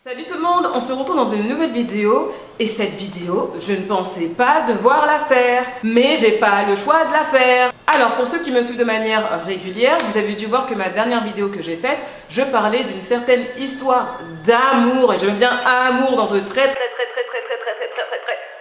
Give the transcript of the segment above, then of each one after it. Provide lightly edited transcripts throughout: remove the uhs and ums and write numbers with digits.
Salut tout le monde, on se retrouve dans une nouvelle vidéo et cette vidéo, je ne pensais pas devoir la faire, mais j'ai pas le choix de la faire. Alors pour ceux qui me suivent de manière régulière, vous avez dû voir que ma dernière vidéo que j'ai faite, je parlais d'une certaine histoire d'amour, et je mets bien amour dans de très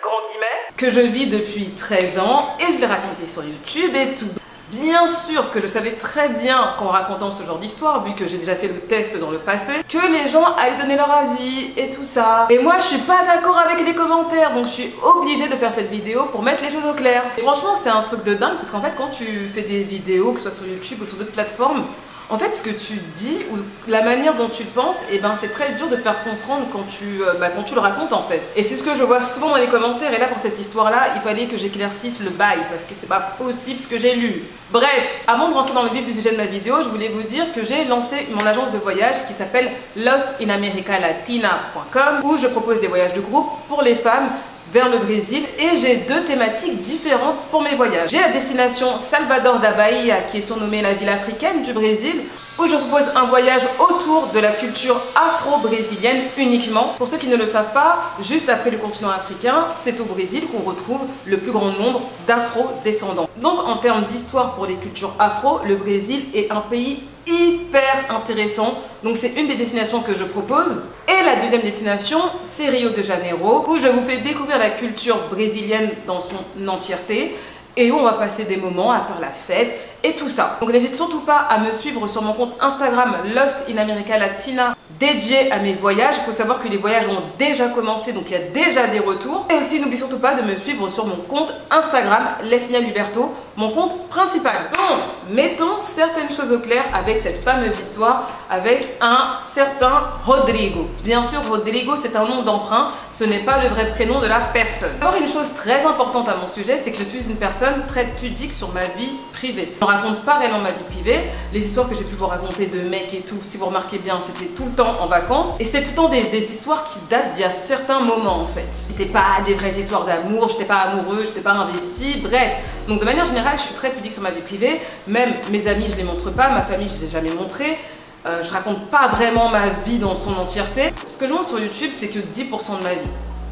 grands guillemets, que je vis depuis 13 ans et je l'ai raconté sur YouTube et tout. Bien sûr que je savais très bien qu'en racontant ce genre d'histoire, vu que j'ai déjà fait le test dans le passé, que les gens allaient donner leur avis et tout ça. Et moi je suis pas d'accord avec les commentaires, donc je suis obligée de faire cette vidéo pour mettre les choses au clair. Et franchement c'est un truc de dingue, parce qu'en fait quand tu fais des vidéos, que ce soit sur YouTube ou sur d'autres plateformes, en fait, ce que tu dis ou la manière dont tu le penses, eh ben, c'est très dur de te faire comprendre quand tu le racontes en fait. Et c'est ce que je vois souvent dans les commentaires. Et là, pour cette histoire-là, il fallait que j'éclaircisse le bail parce que c'est pas possible ce que j'ai lu. Bref, avant de rentrer dans le vif du sujet de ma vidéo, je voulais vous dire que j'ai lancé mon agence de voyage qui s'appelle lostinamericalatina.com où je propose des voyages de groupe pour les femmes vers le Brésil et j'ai deux thématiques différentes pour mes voyages. J'ai la destination Salvador da Bahia qui est surnommée la ville africaine du Brésil où je propose un voyage autour de la culture afro-brésilienne uniquement. Pour ceux qui ne le savent pas, juste après le continent africain, c'est au Brésil qu'on retrouve le plus grand nombre d'afro-descendants. Donc en termes d'histoire pour les cultures afro, le Brésil est un pays hyper intéressant. Donc c'est une des destinations que je propose. Et la deuxième destination, c'est Rio de Janeiro, où je vous fais découvrir la culture brésilienne dans son entièreté et où on va passer des moments à faire la fête et tout ça. Donc n'hésite surtout pas à me suivre sur mon compte Instagram lostinamericalatina dédié à mes voyages. Il faut savoir que les voyages ont déjà commencé, donc il y a déjà des retours. Et aussi n'oublie surtout pas de me suivre sur mon compte Instagram Lesnia Luberto, mon compte principal. Bon, mettons certaines choses au clair avec cette fameuse histoire avec un certain Rodrigo. Bien sûr, Rodrigo c'est un nom d'emprunt, ce n'est pas le vrai prénom de la personne. Alors une chose très importante à mon sujet, c'est que je suis une personne très pudique sur ma vie privée. Je ne raconte pas réellement ma vie privée. Les histoires que j'ai pu vous raconter de mecs et tout, si vous remarquez bien, c'était tout le temps en vacances. Et c'était tout le temps des histoires qui datent d'il y a certains moments en fait. C'était pas des vraies histoires d'amour, j'étais pas amoureux, j'étais pas investie, bref. Donc de manière générale, je suis très pudique sur ma vie privée. Même mes amis, je les montre pas, ma famille, je les ai jamais montrés. Je raconte pas vraiment ma vie dans son entièreté. Ce que je montre sur YouTube, c'est que 10% de ma vie.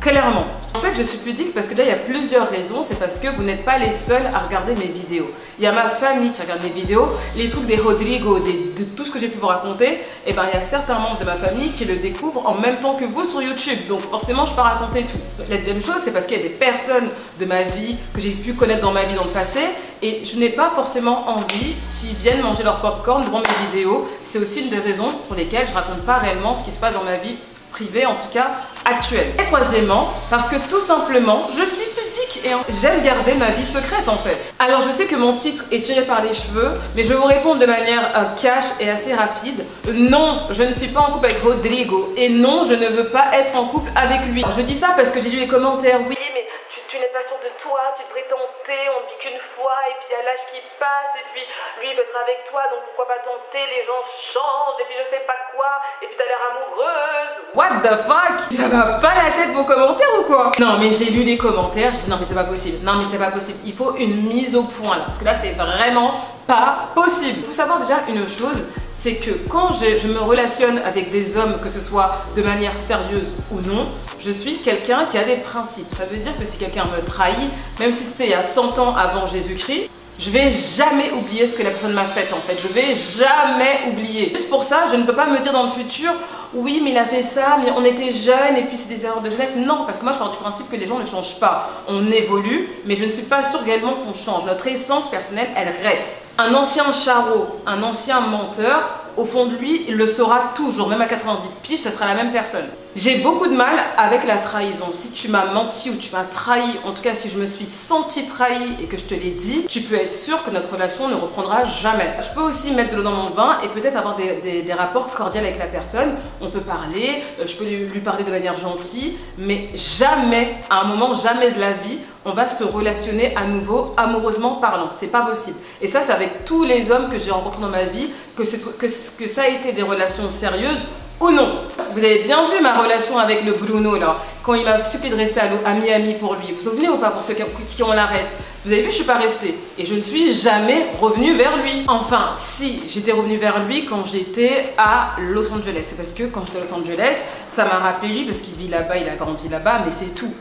Clairement. En fait, je suis pudique parce que déjà, il y a plusieurs raisons. C'est parce que vous n'êtes pas les seuls à regarder mes vidéos. Il y a ma famille qui regarde mes vidéos, les trucs des Rodrigo, de tout ce que j'ai pu vous raconter. Et ben, il y a certains membres de ma famille qui le découvrent en même temps que vous sur YouTube. Donc, forcément, je peux raconter tout. La deuxième chose, c'est parce qu'il y a des personnes de ma vie que j'ai pu connaître dans ma vie dans le passé. Et je n'ai pas forcément envie qu'ils viennent manger leur popcorn devant mes vidéos. C'est aussi une des raisons pour lesquelles je raconte pas réellement ce qui se passe dans ma vie privée, en tout cas actuelle. Et troisièmement, parce que tout simplement, je suis pudique et j'aime garder ma vie secrète en fait. Alors je sais que mon titre est tiré par les cheveux, mais je vais vous répondre de manière cash et assez rapide. Non, je ne suis pas en couple avec Rodrigo et non, je ne veux pas être en couple avec lui. Je dis ça parce que j'ai lu les commentaires. Oui, mais tu n'es pas sûr de toi, tu devrais tenter, on ne vit qu'une fois et puis il y a l'âge qui passe et puis lui il veut être avec toi donc pourquoi pas tenter, les gens changent et puis je sais pas quoi et puis t'as l'air amoureuse. What the fuck? Ça va pas la tête vos commentaires ou quoi? Non mais j'ai lu les commentaires, j'ai dit non mais c'est pas possible, non mais c'est pas possible, il faut une mise au point là parce que là c'est vraiment pas possible. Il faut savoir déjà une chose, c'est que quand je me relationne avec des hommes, que ce soit de manière sérieuse ou non, je suis quelqu'un qui a des principes. Ça veut dire que si quelqu'un me trahit, même si c'était il y a 100 ans avant Jésus-Christ, je vais jamais oublier ce que la personne m'a fait en fait. Je vais jamais oublier. Juste pour ça, je ne peux pas me dire dans le futur, oui mais il a fait ça, mais on était jeunes et puis c'est des erreurs de jeunesse. Non, parce que moi je pars du principe que les gens ne changent pas. On évolue, mais je ne suis pas sûre réellement qu'on change. Notre essence personnelle, elle reste. Un ancien charreau, un ancien menteur, au fond de lui, il le saura toujours, même à 90 piges, ça sera la même personne. J'ai beaucoup de mal avec la trahison. Si tu m'as menti ou tu m'as trahi, en tout cas si je me suis sentie trahie et que je te l'ai dit, tu peux être sûr que notre relation ne reprendra jamais. Je peux aussi mettre de l'eau dans mon vin et peut-être avoir des rapports cordiaux avec la personne. On peut parler, je peux lui parler de manière gentille, mais jamais, à un moment, jamais de la vie, on va se relationner à nouveau amoureusement parlant. C'est pas possible. Et ça, c'est avec tous les hommes que j'ai rencontrés dans ma vie, que ça a été des relations sérieuses ou non. Vous avez bien vu ma relation avec le Bruno là. quand il m'a supplié de rester à Miami pour lui. Vous vous souvenez ou pas, pour ceux qui ont la rêve? Vous avez vu, je suis pas restée. Et je ne suis jamais revenue vers lui. Enfin, si, j'étais revenue vers lui quand j'étais à Los Angeles. C'est parce que quand j'étais à Los Angeles, ça m'a rappelé lui, parce qu'il vit là-bas, il a grandi là-bas, mais c'est tout.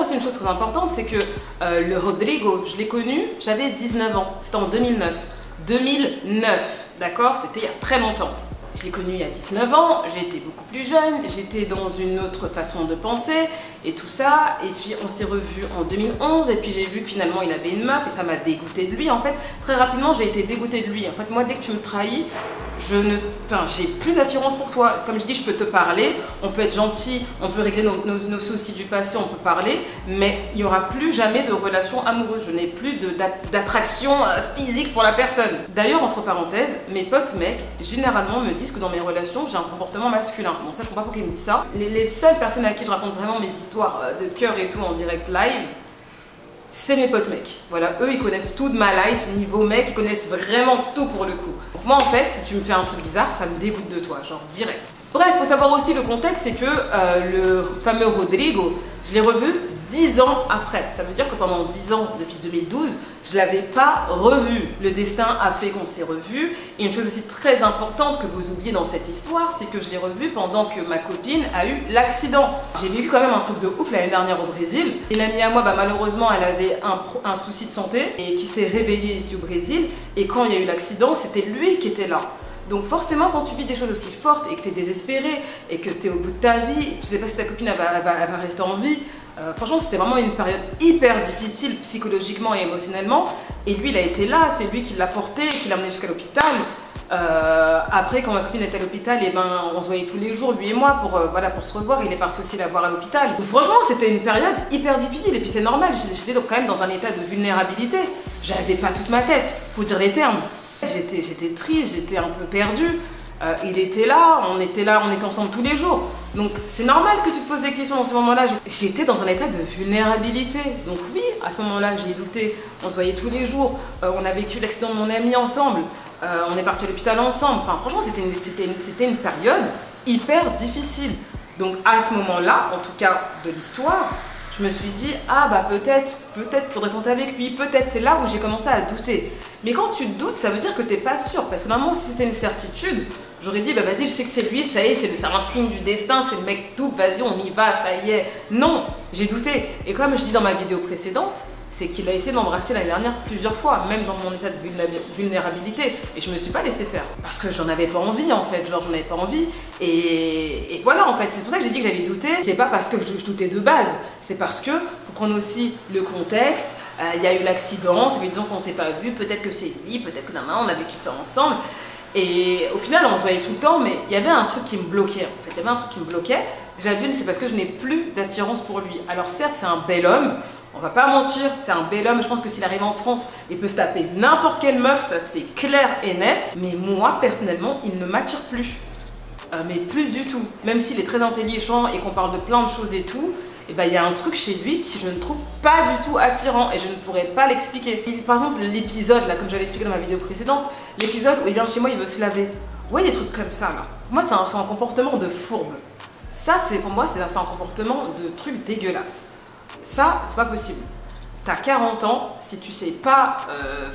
Aussi une chose très importante, c'est que le Rodrigo, je l'ai connu, j'avais 19 ans. C'était en 2009. 2009, d'accord? C'était il y a très longtemps. Je l'ai connu il y a 19 ans, j'étais beaucoup plus jeune, j'étais dans une autre façon de penser et tout ça. Et puis on s'est revus en 2011 et puis j'ai vu que finalement il avait une meuf et ça m'a dégoûté de lui. En fait, très rapidement j'ai été dégoûtée de lui. En fait, moi dès que tu me trahis, j'ai plus d'attirance pour toi. Comme je dis, je peux te parler, on peut être gentil, on peut régler nos soucis du passé, on peut parler, mais il n'y aura plus jamais de relation amoureuse. Je n'ai plus d'attraction physique pour la personne. D'ailleurs, entre parenthèses, mes potes mecs, généralement me disent que dans mes relations, j'ai un comportement masculin. Bon, ça, je comprends pas pourquoi ils me disent ça. Les seules personnes à qui je raconte vraiment mes histoires de cœur et tout en direct live, c'est mes potes mecs. Voilà, eux ils connaissent tout de ma life, niveau mec, ils connaissent vraiment tout pour le coup. Donc moi en fait, si tu me fais un truc bizarre, ça me dégoûte de toi, genre direct. Bref, faut savoir aussi le contexte, c'est que le fameux Rodrigo, je l'ai revu 10 ans après. Ça veut dire que pendant 10 ans, depuis 2012, je ne l'avais pas revu. Le destin a fait qu'on s'est revus. Et une chose aussi très importante que vous oubliez dans cette histoire, c'est que je l'ai revu pendant que ma copine a eu l'accident. J'ai vécu quand même un truc de ouf l'année dernière au Brésil. Une amie à moi, malheureusement, elle avait un souci de santé et qui s'est réveillée ici au Brésil. Et quand il y a eu l'accident, c'était lui qui était là. Donc forcément, quand tu vis des choses aussi fortes et que tu es désespéré et que tu es au bout de ta vie, je sais pas si ta copine elle va rester en vie, franchement c'était vraiment une période hyper difficile psychologiquement et émotionnellement. Et lui il a été là, c'est lui qui l'a porté, qui l'a emmené jusqu'à l'hôpital. Après quand ma copine était à l'hôpital, on se voyait tous les jours, lui et moi, pour se revoir. Il est parti aussi la voir à l'hôpital. Franchement c'était une période hyper difficile et puis c'est normal, j'étais donc quand même dans un état de vulnérabilité. J'avais pas toute ma tête, faut dire les termes. J'étais triste, j'étais un peu perdue. Il était là, on était ensemble tous les jours. Donc c'est normal que tu te poses des questions dans ce moment-là. J'étais dans un état de vulnérabilité. Donc oui, à ce moment-là, j'ai douté. On se voyait tous les jours. On a vécu l'accident de mon ami ensemble. On est parti à l'hôpital ensemble. Enfin, franchement, c'était une période hyper difficile. Donc à ce moment-là, en tout cas de l'histoire, je me suis dit, ah bah peut-être faudrait tenter avec lui, peut-être, c'est là où j'ai commencé à douter. Mais quand tu doutes, ça veut dire que t'es pas sûr, parce que normalement si c'était une certitude, j'aurais dit, bah vas-y, je sais que c'est lui, ça y est, c'est un signe du destin, c'est le mec tout, vas-y, on y va, ça y est. Non, j'ai douté. Et comme je dis dans ma vidéo précédente, c'est qu'il a essayé de m'embrasser l'année dernière plusieurs fois, même dans mon état de vulnérabilité. Et je me suis pas laissé faire. Parce que j'en avais pas envie en fait, genre j'en avais pas envie. Et voilà en fait, c'est pour ça que j'ai dit que j'avais douté. C'est pas parce que je doutais de base, c'est parce que faut prendre aussi le contexte. Il y a eu l'accident, ça fait 10 ans qu'on s'est pas vu, peut-être que c'est lui, peut-être que on a vécu ça ensemble. Et au final on se voyait tout le temps, mais il y avait un truc qui me bloquait en fait, il y avait un truc qui me bloquait. Déjà d'une, c'est parce que je n'ai plus d'attirance pour lui. Alors certes c'est un bel homme, on va pas mentir, c'est un bel homme. Je pense que s'il arrive en France, il peut se taper n'importe quelle meuf, ça c'est clair et net. Mais moi, personnellement, il ne m'attire plus. Mais plus du tout. Même s'il est très intelligent et qu'on parle de plein de choses et tout, et ben, il y a un truc chez lui qui je ne trouve pas du tout attirant et je ne pourrais pas l'expliquer. Par exemple, l'épisode, là, comme j'avais expliqué dans ma vidéo précédente, l'épisode où il vient chez moi, il veut se laver. Ouais, des trucs comme ça, là. Pour moi, c'est un comportement de fourbe. Ça, pour moi, c'est un comportement de truc dégueulasse. Ça, c'est pas possible. T'as 40 ans, si tu sais pas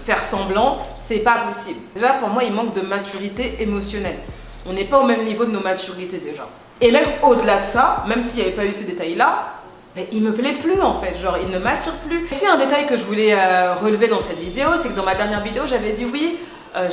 faire semblant, c'est pas possible. Déjà, pour moi, il manque de maturité émotionnelle. On n'est pas au même niveau de nos maturités déjà. Et même au-delà de ça, même s'il n'y avait pas eu ce détail-là, ben, il me plaît plus en fait, genre il ne m'attire plus. C'est un détail que je voulais relever dans cette vidéo, c'est que dans ma dernière vidéo, j'avais dit oui,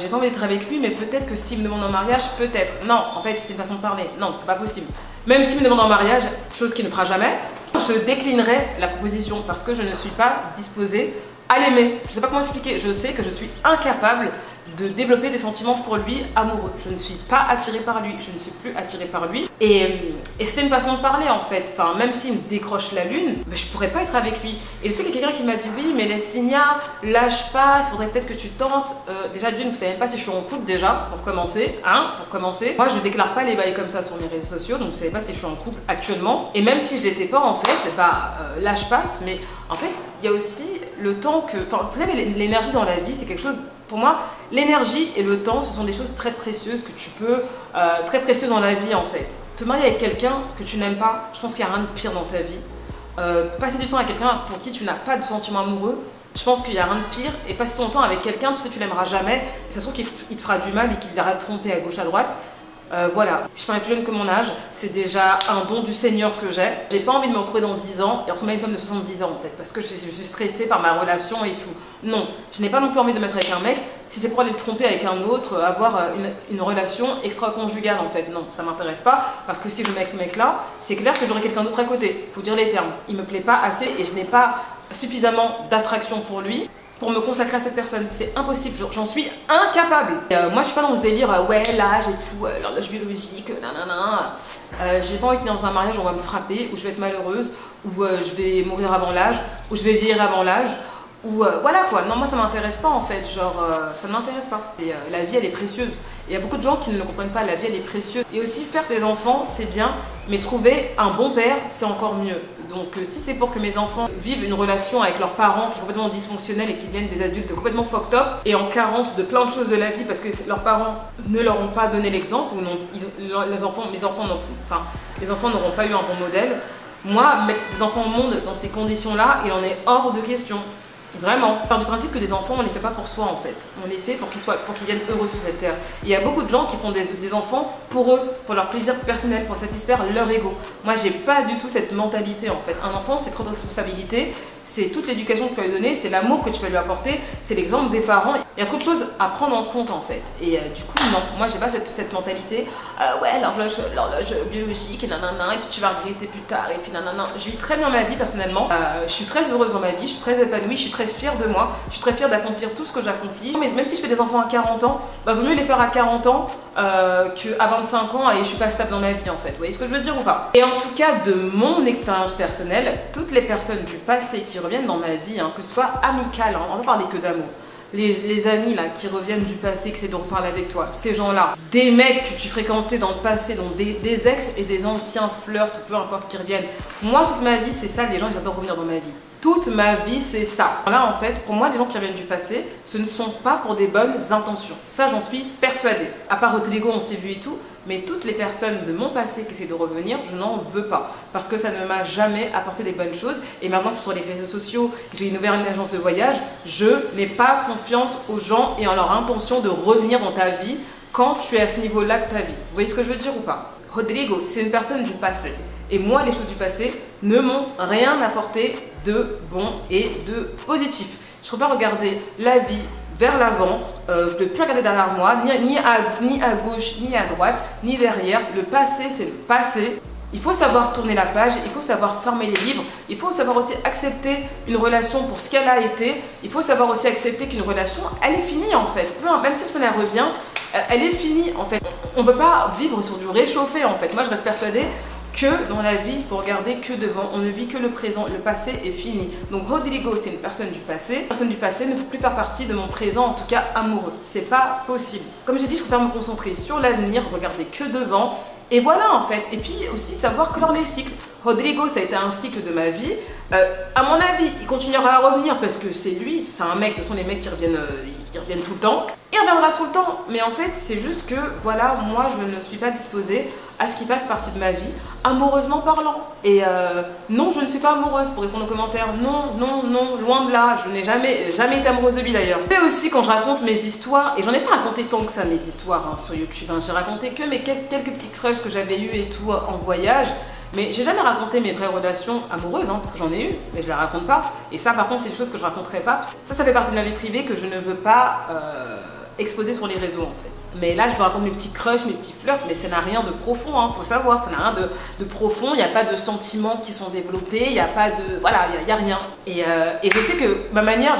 j'ai pas envie d'être avec lui, mais peut-être que s'il me demande en mariage, peut-être. Non, en fait, c'était une façon de parler. Non, c'est pas possible. Même s'il me demande en mariage, chose qu'il ne fera jamais, je déclinerai la proposition parce que je ne suis pas disposée à l'aimer. Je ne sais pas comment expliquer, je sais que je suis incapable de développer des sentiments pour lui amoureux. Je ne suis pas attirée par lui, je ne suis plus attirée par lui. Et c'était une façon de parler en fait. Enfin, même s'il me décroche la lune, ben, je pourrais pas être avec lui. Et je sais qu'il y a quelqu'un qui m'a dit oui, mais laisse Ligna, lâche pas, il faudrait peut-être que tu tentes. Déjà d'une, vous savez même pas si je suis en couple déjà, pour commencer. Moi, je déclare pas les bails comme ça sur mes réseaux sociaux, donc vous savez pas si je suis en couple actuellement. Et même si je l'étais pas en fait, bah l'âge passe, mais en fait, il y a aussi le temps que... Enfin, vous savez, l'énergie dans la vie, c'est quelque chose... Pour moi, l'énergie et le temps, ce sont des choses très précieuses que tu peux... très précieuses dans la vie, en fait. Te marier avec quelqu'un que tu n'aimes pas, je pense qu'il n'y a rien de pire dans ta vie. Passer du temps avec quelqu'un pour qui tu n'as pas de sentiments amoureux, je pense qu'il n'y a rien de pire. Et passer ton temps avec quelqu'un, tu sais, tu l'aimeras jamais. Et ça se trouve qu'il te fera du mal et qu'il t'arrête de tromper à gauche à droite. Voilà, je suis plus jeune que mon âge, c'est déjà un don du Seigneur que j'ai. J'ai pas envie de me retrouver dans 10 ans et ressembler à une femme de 70 ans en fait, parce que je suis stressée par ma relation et tout. Non, je n'ai pas non plus envie de me mettre avec un mec, si c'est pour aller le tromper avec un autre, avoir une relation extra-conjugale en fait. Non, ça m'intéresse pas, parce que si je me mets avec ce mec-là, c'est clair que j'aurai quelqu'un d'autre à côté. Faut dire les termes, il me plaît pas assez et je n'ai pas suffisamment d'attraction pour lui pour me consacrer à cette personne. C'est impossible, j'en suis incapable. Moi je suis pas dans ce délire, ouais l'âge et tout, l'horloge biologique, nanana. J'ai pas envie de finir dans un mariage où on va me frapper, où je vais être malheureuse, où je vais mourir avant l'âge, où je vais vieillir avant l'âge, ou voilà quoi. Non, moi ça m'intéresse pas en fait, genre ça ne m'intéresse pas. Et la vie elle est précieuse. Il y a beaucoup de gens qui ne le comprennent pas, la vie elle est précieuse. Et aussi faire des enfants c'est bien, mais trouver un bon père c'est encore mieux. Donc si c'est pour que mes enfants vivent une relation avec leurs parents qui est complètement dysfonctionnelle et qui deviennent des adultes complètement fucked up et en carence de plein de choses de la vie parce que leurs parents ne leur ont pas donné l'exemple, ou non, les enfants n'auront pas eu un bon modèle. Moi, mettre des enfants au monde dans ces conditions-là, il en est hors de question. Vraiment. Je pars du principe que des enfants, on les fait pas pour soi en fait. On les fait pour qu'ils viennent heureux sur cette terre. Et il y a beaucoup de gens qui font des enfants pour eux, pour leur plaisir personnel, pour satisfaire leur ego. Moi, j'ai pas du tout cette mentalité en fait. Un enfant, c'est trop de responsabilité, c'est toute l'éducation que tu vas lui donner, c'est l'amour que tu vas lui apporter, c'est l'exemple des parents. Il y a trop de choses à prendre en compte en fait. Et du coup, non, moi j'ai pas cette mentalité. Ouais, l'horloge biologique et nanana, et puis tu vas regretter plus tard, et puis nanana. Je vis très bien ma vie personnellement. Je suis très heureuse dans ma vie, je suis très épanouie, je suis très fière de moi, je suis très fière d'accomplir tout ce que j'accomplis. Mais même si je fais des enfants à 40 ans, bah vaut mieux les faire à 40 ans qu'à 25 ans et je suis pas stable dans ma vie en fait. Vous voyez ce que je veux dire ou pas? Et en tout cas, de mon expérience personnelle, toutes les personnes du passé qui reviennent dans ma vie, hein, que ce soit amical, hein, on va parler que d'amour. Les amis là qui reviennent du passé, qui essaient de reparler avec toi, ces gens-là, des mecs que tu fréquentais dans le passé, donc des ex et des anciens flirts, peu importe qui reviennent. Moi, toute ma vie, c'est ça, les gens ils adorent revenir dans ma vie. Toute ma vie, c'est ça. Là, en fait, pour moi, les gens qui reviennent du passé, ce ne sont pas pour des bonnes intentions. Ça, j'en suis persuadée. À part Rodrigo, on s'est vu et tout, mais toutes les personnes de mon passé qui essaient de revenir, je n'en veux pas. Parce que ça ne m'a jamais apporté des bonnes choses. Et maintenant que je suis sur les réseaux sociaux, que j'ai ouvert une agence de voyage, je n'ai pas confiance aux gens et en leur intention de revenir dans ta vie quand tu es à ce niveau-là de ta vie. Vous voyez ce que je veux dire ou pas? Rodrigo, c'est une personne du passé. Et moi, les choses du passé ne m'ont rien apporté de bon et de positif. Je préfère regarder la vie vers l'avant, de ne plus regarder derrière moi, ni à gauche, ni à droite, ni derrière. Le passé, c'est le passé. Il faut savoir tourner la page, il faut savoir fermer les livres, il faut savoir aussi accepter une relation pour ce qu'elle a été, il faut savoir aussi accepter qu'une relation, elle est finie en fait. Même si personne elle revient, elle est finie en fait. On ne peut pas vivre sur du réchauffé en fait. Moi, je reste persuadée que dans la vie, il faut regarder que devant, on ne vit que le présent, le passé est fini. Donc Rodrigo, c'est une personne du passé. Une personne du passé ne peut plus faire partie de mon présent, en tout cas amoureux. C'est pas possible. Comme j'ai dit, je préfère me concentrer sur l'avenir, regarder que devant. Et voilà en fait. Et puis aussi savoir clore les cycles. Rodrigo, ça a été un cycle de ma vie. À mon avis, il continuera à revenir parce que c'est lui, c'est un mec. De toute façon, les mecs qui reviennent, ils reviennent tout le temps. Il reviendra tout le temps. Mais en fait, c'est juste que, voilà, moi, je ne suis pas disposée à ce qui fasse partie de ma vie, amoureusement parlant. Et non, je ne suis pas amoureuse pour répondre aux commentaires. Non, non, non, loin de là. Je n'ai jamais été amoureuse de lui d'ailleurs. Et aussi quand je raconte mes histoires, et j'en ai pas raconté tant que ça mes histoires hein, sur YouTube. Hein. J'ai raconté que mes quelques petits crushs que j'avais eu et tout en voyage. Mais j'ai jamais raconté mes vraies relations amoureuses, hein, parce que j'en ai eu, mais je les raconte pas. Et ça, par contre, c'est des choses que je raconterai pas. Ça fait partie de ma vie privée que je ne veux pas exposer sur les réseaux, en fait. Mais là, je vous raconte mes petits crushs, mes petits flirts, mais ça n'a rien de profond, hein, faut savoir. Ça n'a rien de profond, il n'y a pas de sentiments qui sont développés, il n'y a pas de... Voilà, il n'y a rien. Et je sais que ma manière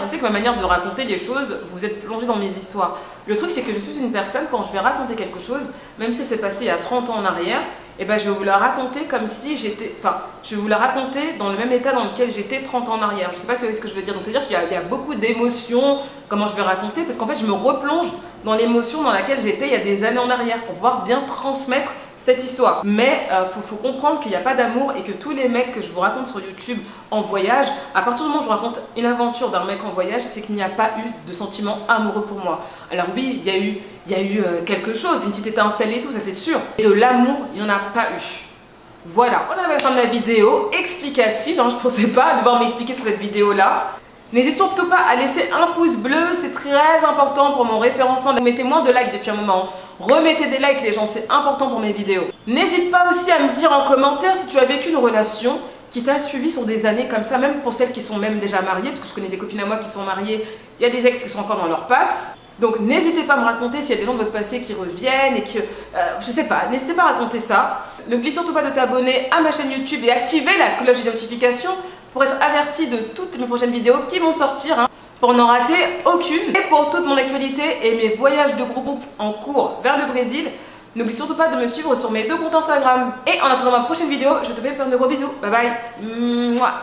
de raconter les choses, vous êtes plongé dans mes histoires. Le truc, c'est que je suis une personne, quand je vais raconter quelque chose, même si c'est passé il y a 30 ans en arrière, et ben je vais vous la raconter comme si j'étais... Enfin, je vais vous la raconter dans le même état dans lequel j'étais 30 ans en arrière. Je ne sais pas si vous voyez ce que je veux dire. Donc, c'est-à-dire qu'il y a beaucoup d'émotions, comment je vais raconter, parce qu'en fait, je me replonge dans l'émotion dans laquelle j'étais il y a des années en arrière, pour pouvoir bien transmettre cette histoire. Mais faut comprendre qu'il n'y a pas d'amour et que tous les mecs que je vous raconte sur YouTube en voyage, à partir du moment où je vous raconte une aventure d'un mec en voyage, c'est qu'il n'y a pas eu de sentiment amoureux pour moi. Alors oui, il y a eu quelque chose, une petite étincelle et tout, ça c'est sûr. Et de l'amour, il n'y en a pas eu. Voilà, on arrive à la fin de la vidéo explicative, hein, je ne pensais pas devoir m'expliquer sur cette vidéo-là. N'hésite surtout pas à laisser un pouce bleu, c'est très important pour mon référencement. Mettez moins de likes depuis un moment. Remettez des likes les gens, c'est important pour mes vidéos. N'hésite pas aussi à me dire en commentaire si tu as vécu une relation qui t'a suivi sur des années comme ça, même pour celles qui sont même déjà mariées, parce que je connais des copines à moi qui sont mariées, il y a des ex qui sont encore dans leurs pattes. Donc n'hésitez pas à me raconter s'il y a des gens de votre passé qui reviennent et que, je sais pas, n'hésitez pas à raconter ça. N'oublie surtout pas de t'abonner à ma chaîne YouTube et activer la cloche de notification pour être averti de toutes mes prochaines vidéos qui vont sortir, hein, pour n'en rater aucune. Et pour toute mon actualité et mes voyages de groupe en cours vers le Brésil, n'oublie surtout pas de me suivre sur mes 2 comptes Instagram. Et en attendant ma prochaine vidéo, je te fais plein de gros bisous. Bye bye. Mouah.